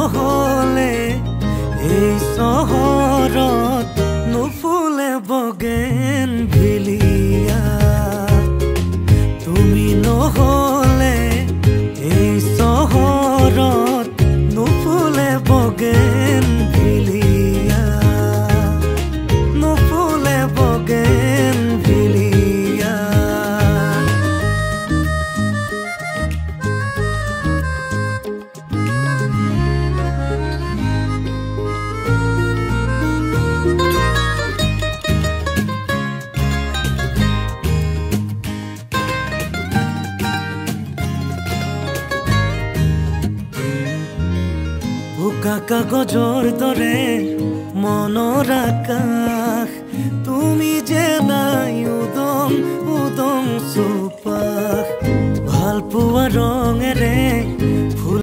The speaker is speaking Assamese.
নহ'লে এই চহৰত নুফুলে বগেন ভিলিয়া তুমি নহ'লে এই চহৰত নুফুলে বগেন ভিলিয়া নুফুলে বগেন ভিলিয়া বোকা কাগজৰ দৰে মনৰ আকাশ তুমি যে নাই উদং উদং চুপাশ ভাল পোৱা ৰঙেৰে